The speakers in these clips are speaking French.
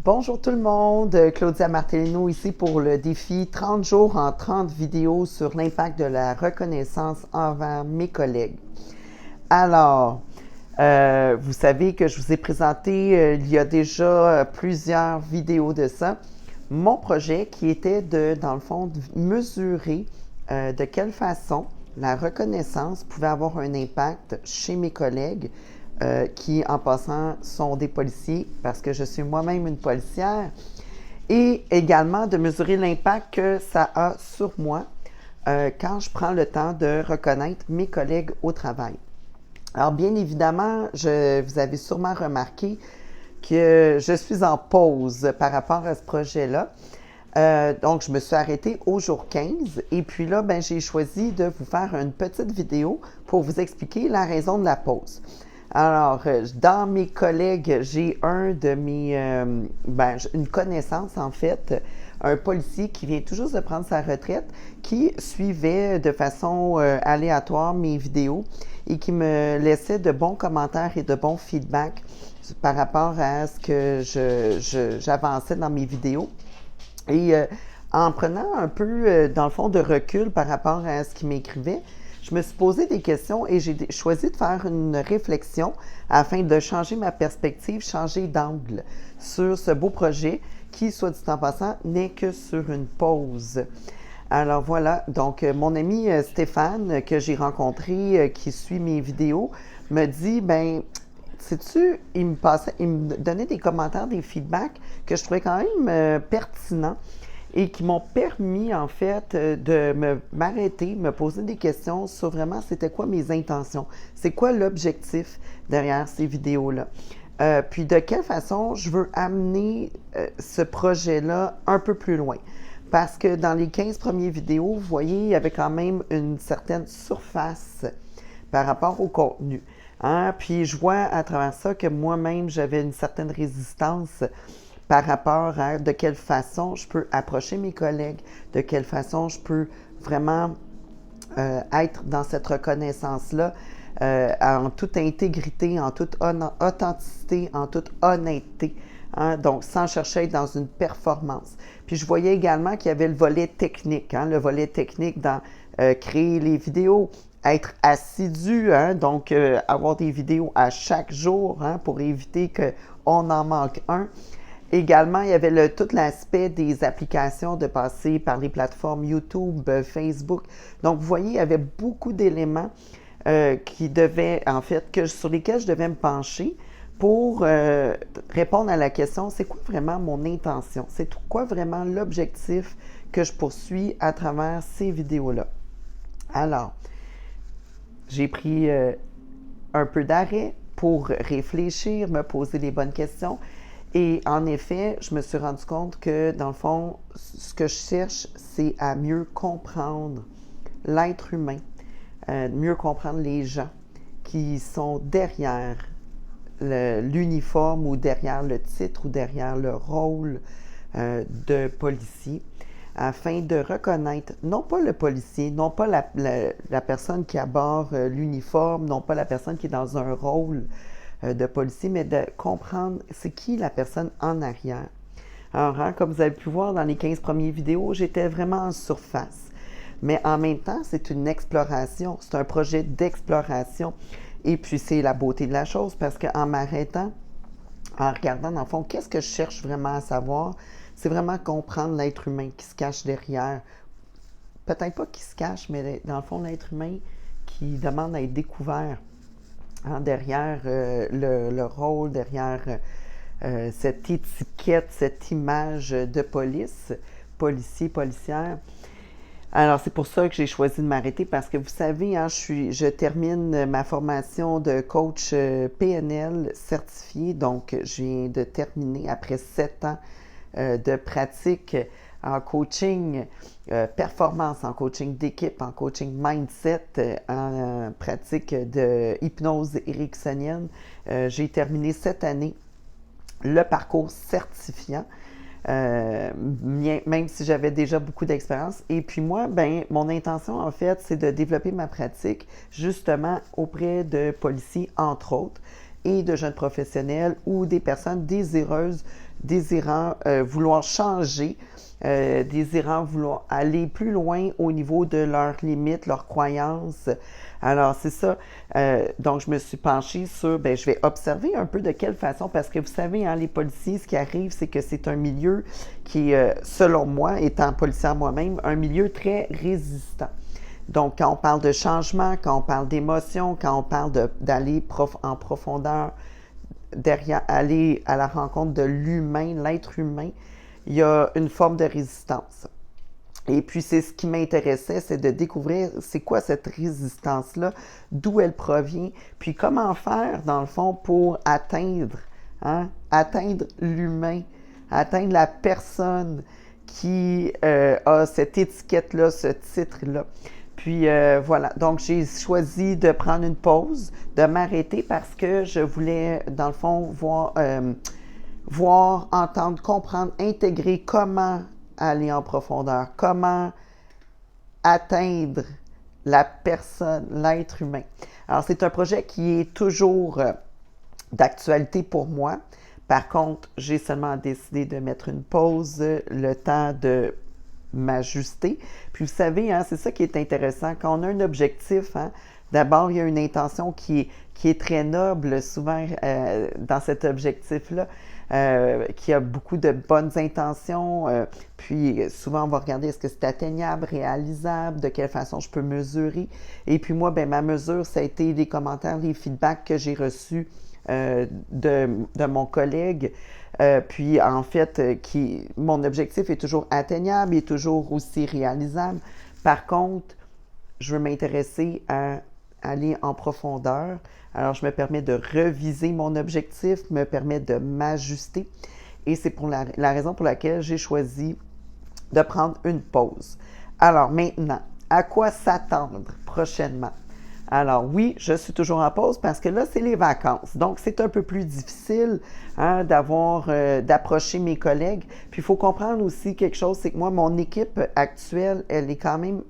Bonjour tout le monde, Claudia Martellino ici pour le défi 30 jours en 30 vidéos sur l'impact de la reconnaissance envers mes collègues. Alors, vous savez que je vous ai présenté il y a déjà plusieurs vidéos de ça, mon projet qui était de, dans le fond, de mesurer de quelle façon la reconnaissance pouvait avoir un impact chez mes collègues qui, en passant, sont des policiers parce que je suis moi-même une policière, et également de mesurer l'impact que ça a sur moi quand je prends le temps de reconnaître mes collègues au travail. Alors, bien évidemment, vous avez sûrement remarqué que je suis en pause par rapport à ce projet-là. Donc, je me suis arrêtée au jour 15 et puis là, j'ai choisi de vous faire une petite vidéo pour vous expliquer la raison de la pause. Alors, dans mes collègues, j'ai une connaissance en fait, un policier qui vient tout juste de prendre sa retraite, qui suivait de façon aléatoire mes vidéos et qui me laissait de bons commentaires et de bons feedbacks par rapport à ce que j'avançais dans mes vidéos. Et en prenant un peu, dans le fond, de recul par rapport à ce qu'il m'écrivait, je me suis posé des questions et j'ai choisi de faire une réflexion afin de changer ma perspective, changer d'angle sur ce beau projet qui, soit dit en passant, n'est que sur une pause. Alors voilà, donc mon ami Stéphane, que j'ai rencontré, qui suit mes vidéos, me dit, sais-tu, il me donnait des commentaires, des feedbacks que je trouvais quand même pertinents et qui m'ont permis, en fait, de m'arrêter, me poser des questions sur vraiment c'était quoi mes intentions, c'est quoi l'objectif derrière ces vidéos-là. Puis de quelle façon je veux amener ce projet-là un peu plus loin. Parce que dans les 15 premières vidéos, vous voyez, il y avait quand même une certaine surface par rapport au contenu. Puis je vois à travers ça que moi-même, j'avais une certaine résistance par rapport à de quelle façon je peux approcher mes collègues, de quelle façon je peux vraiment être dans cette reconnaissance-là en toute intégrité, en toute authenticité, en toute honnêteté. Donc, sans chercher à être dans une performance. Puis, je voyais également qu'il y avait le volet technique, le volet technique dans créer les vidéos, être assidu, donc avoir des vidéos à chaque jour pour éviter qu'on en manque un. Également, il y avait tout l'aspect des applications, de passer par les plateformes YouTube, Facebook. Donc, vous voyez, il y avait beaucoup d'éléments qui devaient, en fait, sur lesquels je devais me pencher pour répondre à la question, c'est quoi vraiment mon intention? C'est quoi vraiment l'objectif que je poursuis à travers ces vidéos-là? Alors, j'ai pris un peu d'arrêt pour réfléchir, me poser les bonnes questions. Et en effet, je me suis rendu compte que, dans le fond, ce que je cherche, c'est à mieux comprendre l'être humain, mieux comprendre les gens qui sont derrière l'uniforme ou derrière le titre ou derrière le rôle de policier, afin de reconnaître non pas le policier, non pas la personne qui aborde l'uniforme, non pas la personne qui est dans un rôle de policier, mais de comprendre c'est qui la personne en arrière. Alors, comme vous avez pu voir dans les 15 premières vidéos, j'étais vraiment en surface. Mais en même temps, c'est une exploration, c'est un projet d'exploration. Et puis, c'est la beauté de la chose parce qu'en m'arrêtant, en regardant dans le fond, qu'est-ce que je cherche vraiment à savoir, c'est vraiment comprendre l'être humain qui se cache derrière. Peut-être pas qui se cache, mais dans le fond, l'être humain qui demande à être découvert. Derrière le rôle, derrière cette étiquette, cette image de police, policier, policière. Alors, c'est pour ça que j'ai choisi de m'arrêter parce que vous savez, je termine ma formation de coach PNL certifié. Donc, je viens de terminer après 7 ans de pratique en coaching performance, en coaching d'équipe, en coaching mindset, en pratique de hypnose ericksonienne. J'ai terminé cette année le parcours certifiant, même si j'avais déjà beaucoup d'expérience. Et puis moi, mon intention, en fait, c'est de développer ma pratique justement auprès de policiers, entre autres, et de jeunes professionnels ou des personnes désirant vouloir changer, désirant vouloir aller plus loin au niveau de leurs limites, leurs croyances. Alors, c'est ça. Donc, je me suis penchée sur, ben, je vais observer un peu de quelle façon, parce que vous savez, hein, les policiers, ce qui arrive, c'est que c'est un milieu qui est, selon moi, étant policière moi-même, un milieu très résistant. Donc, quand on parle de changement, quand on parle d'émotion, quand on parle d'aller en profondeur, derrière, aller à la rencontre de l'humain, l'être humain, il y a une forme de résistance. Et puis, c'est ce qui m'intéressait, c'est de découvrir c'est quoi cette résistance-là, d'où elle provient, puis comment faire, dans le fond, pour atteindre l'humain, atteindre la personne qui a cette étiquette-là, ce titre-là. Puis voilà, donc j'ai choisi de prendre une pause, de m'arrêter parce que je voulais, dans le fond, voir, entendre, comprendre, intégrer comment aller en profondeur, comment atteindre la personne, l'être humain. Alors, c'est un projet qui est toujours d'actualité pour moi. Par contre, j'ai seulement décidé de mettre une pause, le temps de m'ajuster. Puis vous savez, hein, c'est ça qui est intéressant. Quand on a un objectif, hein, d'abord, il y a une intention qui est très noble, souvent dans cet objectif-là, qui a beaucoup de bonnes intentions. Puis souvent, on va regarder est-ce que c'est atteignable, réalisable, de quelle façon je peux mesurer. Et puis moi, ben, ma mesure, ça a été les commentaires, les feedbacks que j'ai reçus de mon collègue. Puis en fait, mon objectif est toujours atteignable, est toujours aussi réalisable. Par contre, je veux m'intéresser à aller en profondeur. Alors, je me permets de reviser mon objectif, me permets de m'ajuster. Et c'est pour la raison pour laquelle j'ai choisi de prendre une pause. Alors maintenant, à quoi s'attendre prochainement? Alors oui, je suis toujours en pause parce que là, c'est les vacances. Donc, c'est un peu plus difficile hein, d'approcher mes collègues. Puis, il faut comprendre aussi quelque chose, c'est que moi, mon équipe actuelle, elle est quand même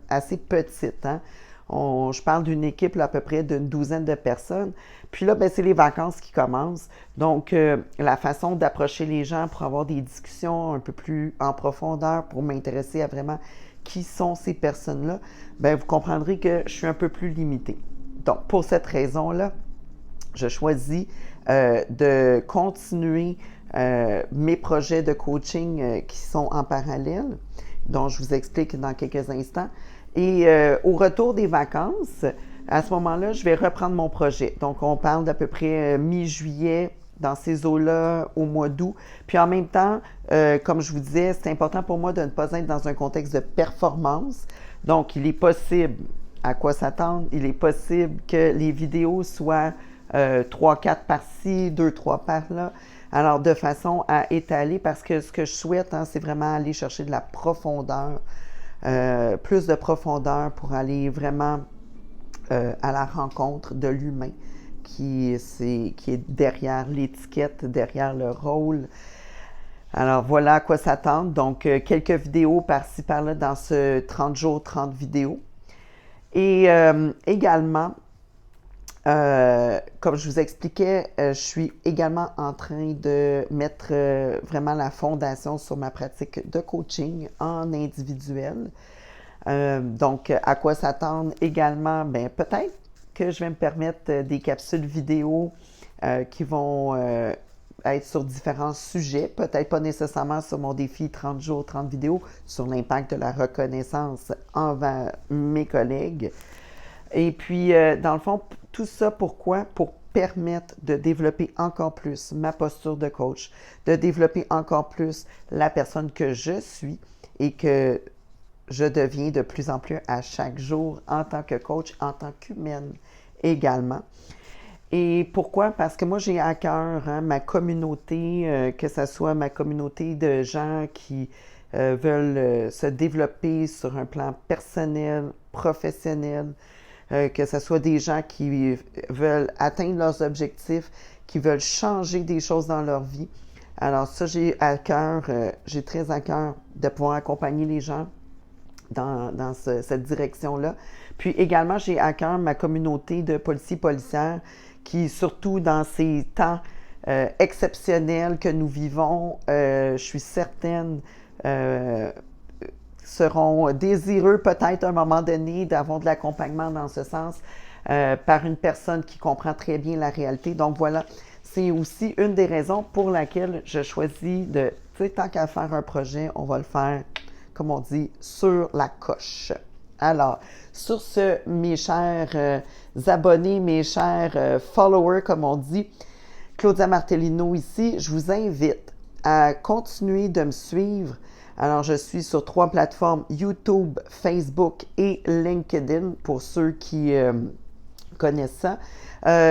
assez petite. Hein? Je parle d'une équipe là, à peu près d'une douzaine de personnes. Puis là, ben, c'est les vacances qui commencent. Donc, la façon d'approcher les gens pour avoir des discussions un peu plus en profondeur, pour m'intéresser à vraiment qui sont ces personnes-là, bien, vous comprendrez que je suis un peu plus limitée. Donc, pour cette raison-là, je choisis de continuer mes projets de coaching qui sont en parallèle, dont je vous explique dans quelques instants. Et au retour des vacances, à ce moment-là, je vais reprendre mon projet. Donc, on parle d'à peu près mi-juillet, dans ces eaux-là au mois d'août. Puis en même temps, comme je vous disais, c'est important pour moi de ne pas être dans un contexte de performance. Donc, il est possible, à quoi s'attendre, il est possible que les vidéos soient 3-4 par-ci, 2-3 par-là. Alors, de façon à étaler, parce que ce que je souhaite, hein, c'est vraiment aller chercher de la profondeur, plus de profondeur pour aller vraiment à la rencontre de l'humain qui est derrière l'étiquette, derrière le rôle. Alors voilà à quoi s'attendre. Donc, quelques vidéos par-ci, par-là dans ce 30 jours, 30 vidéos. Et également, comme je vous expliquais, je suis également en train de mettre vraiment la fondation sur ma pratique de coaching en individuel. Donc, à quoi s'attendre également? Bien, peut-être que je vais me permettre des capsules vidéo qui vont être sur différents sujets, peut-être pas nécessairement sur mon défi 30 jours, 30 vidéos, sur l'impact de la reconnaissance envers mes collègues. Et puis, dans le fond, tout ça, pourquoi? Pour permettre de développer encore plus ma posture de coach, de développer encore plus la personne que je suis et que je deviens de plus en plus à chaque jour en tant que coach, en tant qu'humaine également. Et pourquoi? Parce que moi, j'ai à cœur hein, ma communauté, que ce soit ma communauté de gens qui veulent se développer sur un plan personnel, professionnel, que ce soit des gens qui veulent atteindre leurs objectifs, qui veulent changer des choses dans leur vie. Alors ça, j'ai très à cœur de pouvoir accompagner les gens cette direction-là. Puis également, j'ai à cœur ma communauté de policiers-policières qui, surtout dans ces temps exceptionnels que nous vivons, je suis certaine, seront désireux peut-être à un moment donné d'avoir de l'accompagnement dans ce sens par une personne qui comprend très bien la réalité. Donc voilà, c'est aussi une des raisons pour laquelle je choisis de, tu sais, tant qu'à faire un projet, on va le faire, comme on dit, sur la coche. Alors, sur ce, mes chers abonnés, mes chers followers, comme on dit, Claudia Martellino ici, je vous invite à continuer de me suivre. Alors, je suis sur 3 plateformes, YouTube, Facebook et LinkedIn, pour ceux qui connaissent ça.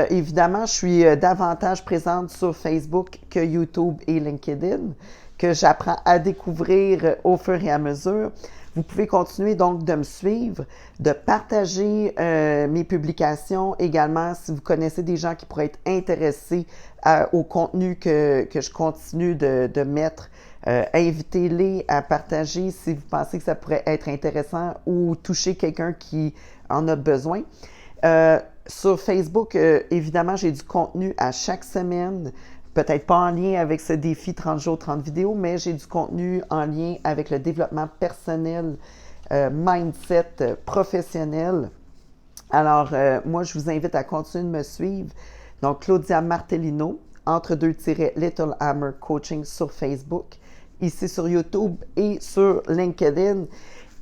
Évidemment, je suis davantage présente sur Facebook que YouTube et LinkedIn, que j'apprends à découvrir au fur et à mesure. Vous pouvez continuer donc de me suivre, de partager mes publications également si vous connaissez des gens qui pourraient être intéressés au contenu que je continue de mettre. Invitez-les à partager si vous pensez que ça pourrait être intéressant ou toucher quelqu'un qui en a besoin. Sur Facebook, évidemment, j'ai du contenu à chaque semaine. Peut-être pas en lien avec ce défi 30 jours, 30 vidéos, mais j'ai du contenu en lien avec le développement personnel, mindset professionnel. Alors, moi, je vous invite à continuer de me suivre. Donc, Claudia Martellino, entre deux tirets Little Hammer Coaching sur Facebook, ici sur YouTube et sur LinkedIn.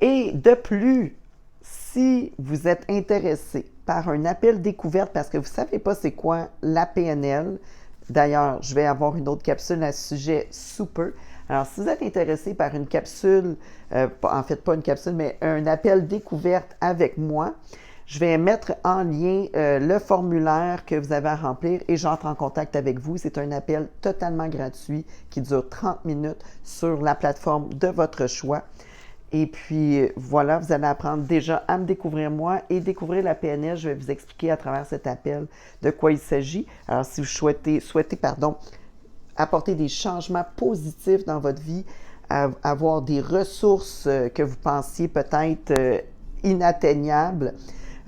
Et de plus, si vous êtes intéressé par un appel découverte, parce que vous ne savez pas c'est quoi la PNL, d'ailleurs, je vais avoir une autre capsule à ce sujet sous peu. Alors, si vous êtes intéressé par une capsule, en fait pas une capsule, mais un appel découverte avec moi, je vais mettre en lien le formulaire que vous avez à remplir et j'entre en contact avec vous. C'est un appel totalement gratuit qui dure 30 minutes sur la plateforme de votre choix. Et puis voilà, vous allez apprendre déjà à me découvrir moi et découvrir la PNL. Je vais vous expliquer à travers cet appel de quoi il s'agit. Alors, si vous souhaitez apporter des changements positifs dans votre vie, avoir des ressources que vous pensiez peut-être inatteignables,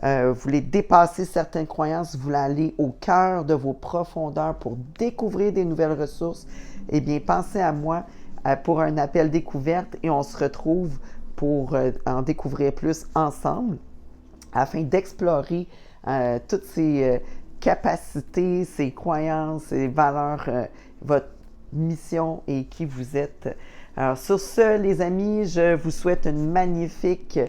vous voulez dépasser certaines croyances, vous voulez aller au cœur de vos profondeurs pour découvrir des nouvelles ressources, eh bien, pensez à moi pour un appel découverte et on se retrouve pour en découvrir plus ensemble afin d'explorer toutes ces capacités, ces croyances, ces valeurs, votre mission et qui vous êtes. Alors, sur ce, les amis, je vous souhaite une magnifique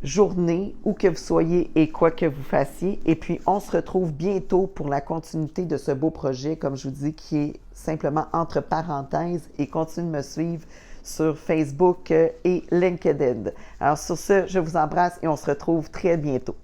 journée, où que vous soyez et quoi que vous fassiez. Et puis, on se retrouve bientôt pour la continuité de ce beau projet, comme je vous dis, qui est simplement entre parenthèses et continuez de me suivre sur Facebook et LinkedIn. Alors, sur ce, je vous embrasse et on se retrouve très bientôt.